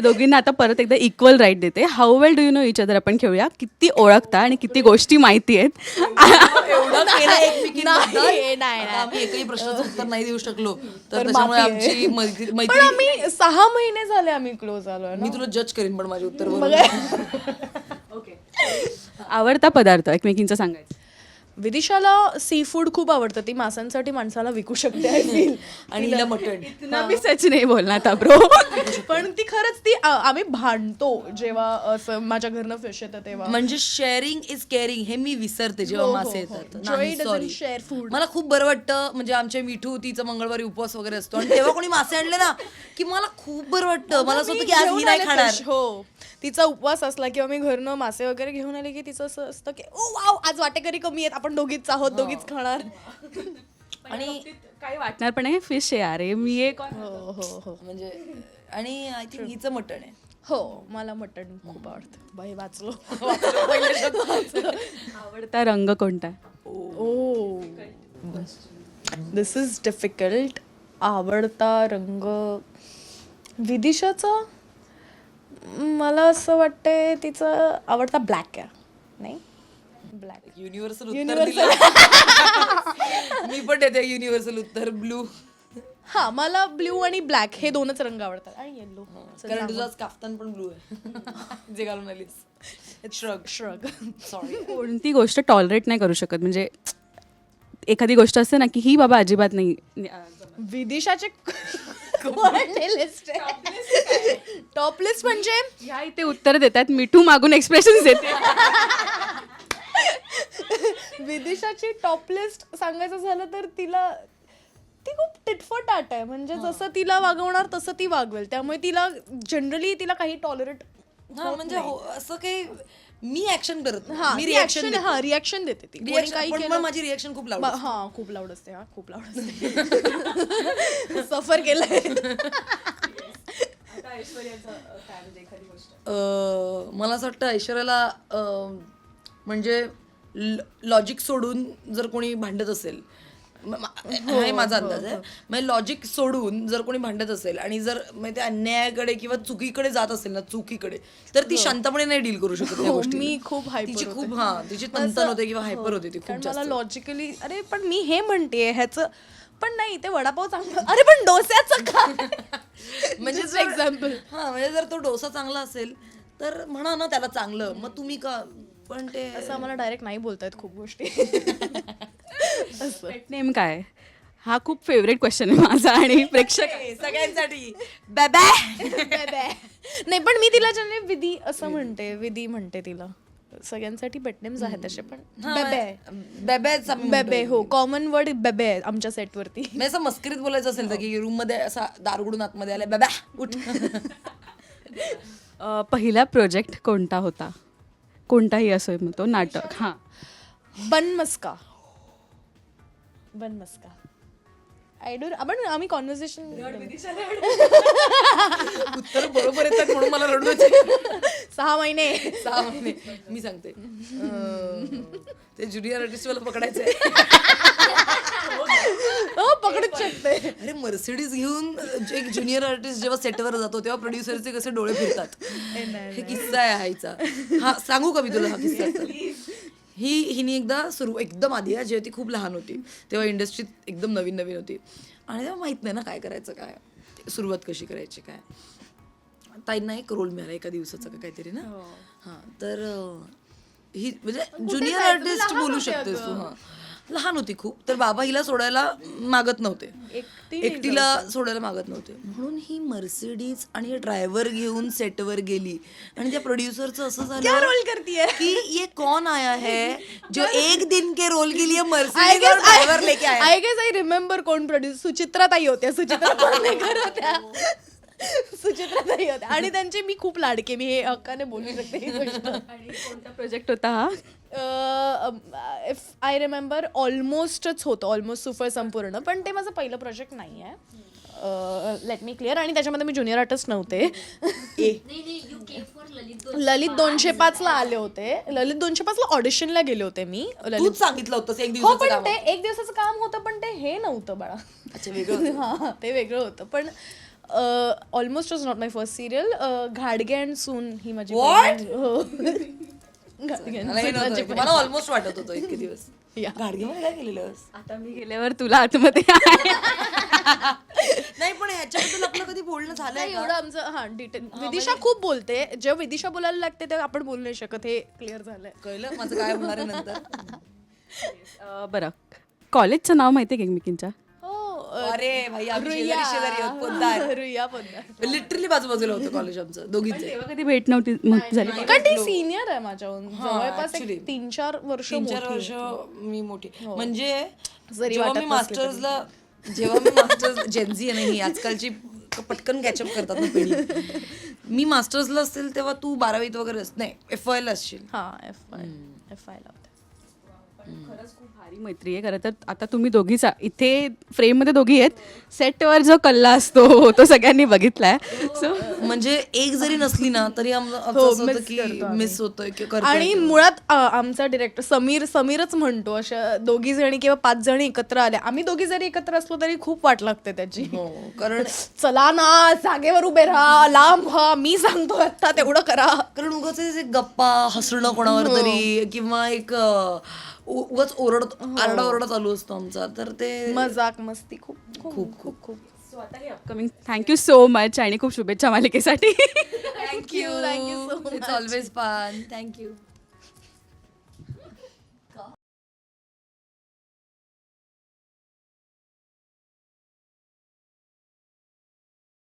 दोघींना आता परत एकदा इक्वल राईट देते. How well do you know each other आपण खेळूया. किती ओळखता आणि किती गोष्टी माहिती आहेत. एवढं केलं एकमेकींबद्दल. नाही. आता आम्ही एकही प्रश्नाचं उत्तर नाही देऊ शकलो तर त्याच्यामुळे माफी आहे. आमची पण मैत्री. आम्ही 6 महिने झाले आम्ही क्लोज आलोय ना. मी तुला जज करीन पण माझे उत्तर आवडता पदार्थ एकमेकींचा सांगायचं. विदिशाला सी फूड खूप आवडतं. ती मासांसाठी माणसाला विकू शकते I feel. आणि हिला मटण. मी सच नाही बोलणार आता ब्रो. पण ती खरंच ती आम्ही भांडतो जेव्हा असं माझ्या घरनं फिश येतं तेव्हा. म्हणजे शेअरिंग इज केअरिंग हे मी विसरते जेव्हा हो, मासे हो. येतात. Joy नाही, doesn't sorry. share food. मला खूप बरं वाटतं. म्हणजे आमच्या मिठू तिचं मंगळवारी उपवास वगैरे असतो आणि तेव्हा कोणी मासे आणले ना की मला खूप बरं वाटतं. मला असं होतं की आज घेऊन ही नाही आले खाणार. fish, हो. तिचा उपवास असला किंवा मी घरनं मासे वगैरे घेऊन आले की तिचं असं असतं की ओ वाव आज वाटेकरी कमी आहेत आपण दोघीच आहोत दोघीच खाणार. आणि काही वाटणार पण आहे फिश आहे अरे मी एक हो म्हणजे आणि आय थिंक हिचं मटण आहे. हो मला मटण खूप आवडतं. बाई वाचलो. आवडता रंग कोणता. ओ दिस इज डिफिकल्ट. आवडता रंग विदिशाचा मला असं वाटतंय तिचा आवडता ब्लॅक आहे. नाही ब्लॅक युनिव्हर्सल उत्तर दिलं. मी पण देते युनिव्हर्सल उत्तर ब्लू. हा मला ब्ल्यू आणि ब्लॅक हे दोनच रंग आवडतात आणि येल्लो. कारण तुझा काफ्तान पण ब्लू आहे जे घालून आलीस. Shrug sorry. कोणती गोष्ट टॉलरेट नाही करू शकत म्हणजे एखादी गोष्ट असते ना की ही बाबा अजिबात नाही. विदिशाचे लिस्ट टॉप लिस्ट म्हणजे ह्या इथे उत्तर देतात मिठू मागून एक्सप्रेशन देते. विदिशाची टॉप लिस्ट सांगायचं झालं तर तिला ती खूप टिटफट आट आहे. म्हणजे जसं तिला वागवणार तसं ती वागवेल. त्यामुळे तिला जनरली तिला काही टॉलरेट म्हणजे असं काही मी ऍक्शन करत नाही. मी रिॲक्शन रिॲक्शन देते ती. कोणी काही पण केलं माझी रिॲक्शन खूप लावड. हा खूप लाऊड असते. हा खूप लाऊड असते. सफर केलंय. मला असं वाटतं ऐश्वर्याला म्हणजे लॉजिक सोडून जर कोणी भांडत असेल हे माझा अंदाज आहे. म्हणजे लॉजिक सोडून जर कोणी भांडत असेल आणि जर ते अन्यायाकडे किंवा चुकीकडे जात असेल ना चुकीकडे तर ती शांतपणे नाही डील करू शकत त्या गोष्टी. मी खूप तिची खूप तिची तंतन होते किंवा हायपर होते ती खूप कारण जास्त. मला लॉजिकली अरे पण मी हे म्हणतेय ह्याचं पण नाही ते वडापाव चांगलं. अरे पण डोस्याचं काय म्हणजे एक्झाम्पल. म्हणजे जर तो डोसा चांगला असेल तर म्हणा ना त्याला चांगलं. मग तुम्ही का पण ते असं आम्हाला डायरेक्ट नाही बोलतायत खूप गोष्टी. पेट नेम काय. हा खूप फेवरेट क्वेश्चन आहे माझा आणि प्रेक्षक सगळ्यांसाठी नाही पण मी तिला जनरली विधी असं म्हणते. विधी म्हणते तिला. सगळ्यांसाठी पेटनेम्स आहेत तसे पण बेबे हो कॉमन वर्ड बेबे आहे आमच्या सेटवरती. मी असं मस्करीत बोलायचं असेल तर की रूम मध्ये असा दार उघडून आतमध्ये आलाय बाबा उठ. पहिला प्रोजेक्ट कोणता होता. कोणताही असो मग तो नाटक. हां बनमस्का आपण आम्ही कॉन्व्हर्सेशन उत्तर बरोबर येतात म्हणून मला रडू येते. 6 महिने. 6 महिने. मी सांगते ते ज्युनियर आर्टिस्ट वाला पकडायचंय. हो पकडूच शकते. अरे मर्सिडीज घेऊन एक ज्युनियर आर्टिस्ट जेव्हा सेटवर जातो तेव्हा प्रोड्युसरचे कसे डोळे फिरतात. हे किस्सा आहे हायचा. हा सांगू का मी तुला हा किस्सा. हिने एकदा एकदम आधी जेव्हा ती खूप लहान होती तेव्हा इंडस्ट्रीत एकदम नवीन होती आणि तेव्हा माहित नाही ना काय करायचं काय सुरुवात कशी करायची काय. ताईंना एक रोल मिळाला एका दिवसाचा का काहीतरी ना. हां तर ही म्हणजे ज्युनियर आर्टिस्ट बोलू शकतेस तू. हां लहान होती खूप तर बाबा हिला सोडायला मागत नव्हते. एकटीला सोडायला मागत नव्हते म्हणून ही मर्सिडीज आणि ड्रायव्हर घेऊन सेटवर गेली आणि त्या प्रोड्युसरचं असं झालं रोल करतीये कि ये कौन आया है जो एक दिन के रोल के लिए मर्सिडीज और ड्रायव्हर लेके आया. आय गेस आय रिमेंबर कोण प्रोड्यूस. सुचित्राताई होत्या. सुचित्राताई होत्या आणि त्यांचे मी खूप लाडके. मी हे हक्काने बोलू शकते ही गोष्ट. आणि कोणता प्रोजेक्ट होता हा. इफ आय रिमेंबर ऑलमोस्टच होतं. ऑलमोस्ट सुपर संपूर्ण. पण ते माझं पहिलं प्रोजेक्ट नाही आहे. Let me clear. आणि त्याच्यामध्ये मी ज्युनियर आर्टिस्ट नव्हते. ललित 205ला आले होते. ललित 205ला ऑडिशनला गेले होते मी. तूच सांगितलं होतं एक हो दिवसाचं पण ते 1 दिवसाचं काम होतं पण ते हे नव्हतं बाळा. अच्छा वेगळं. हा ते वेगळं होतं. पण almost was not my first serial. घाडगे अँड सून ही माझी What? पहिली- हो. घाडगे and मला हे सून नव्हतं माझी माहिती. मला ऑलमोस्ट वाटत होतं इतके दिवस. या. गाडगेमध्ये काय केलेलं आता मी गेल्यावर तुला आतमध्ये नाही, पण ह्याच्याबद्दल आपलं कधी बोलणं झालंय नाही, का? एवढं आमचं हा डिटेल. विदिशा खूप बोलते. जेव्हा विदिशा बोलायला लागते तेव्हा आपण बोलू नाही शकत, हे क्लिअर झालंय. कळलं माझं काय होणार आहे नंतर. बरं, कॉलेजचं नाव माहिती आहे का एकमेकींच्या? हो. अरे भाई, आम्ही शेजारी शेजारी आहोत, पोद्दार. रुया पोद्दार. लिटरली बाजूबाजूला होतं कॉलेज आमचं दोघींचे. तेव्हा कधी भेट नव्हती झाली का? कारण ती सिनियर आहे माझ्याहून जवळपास actually. 3-4 वर्ष 3-4 मोठी वर्ष आहे. मी मोठी. म्हणजे जरी जेव्हा वाटत मी नसली मास्टर्स जेन्झी आहे ना ही आजकालची पटकन कॅचअप करतात ना पिढी. मी मास्टर्सला असतील तेव्हा तू 12वीत वगैरे नाही FY ला असशील. हा FY ला होते. खरंच खूप भारी मैत्री आहे. खरं तर आता तुम्ही दोघीच इथे फ्रेममध्ये दोघी आहेत, सेटवर जो कल्ला असतो तो सगळ्यांनी बघितलाय. सो म्हणजे एक जरी नसली ना तरी आमचं असं होतं की मिस होतोय की करतोय. आणि मुळात आमचा डिरेक्टर समीरच म्हणतो, अशा 2 जणी किंवा 5 जणी एकत्र आल्या, आम्ही 2 जरी एकत्र असलो तरी खूप वाट लागते त्याची. हो, कारण चला ना, जागेवर उभे राहा, लांब व्हा, मी सांगतो आता तेवढं करा. कारण उगाच एक गप्पा हसणं कोणावर तरी किंवा एक उगाच आरडाओरडा चालू असतो आमचा, तर ते मजाक मस्ती खूप खूप खूप खूप. सो आता हे अपकमिंग थँक्यू सो मच आणि खूप शुभेच्छा मालिकेसाठी. Thank you. Thank you so it's always fun. Thank you.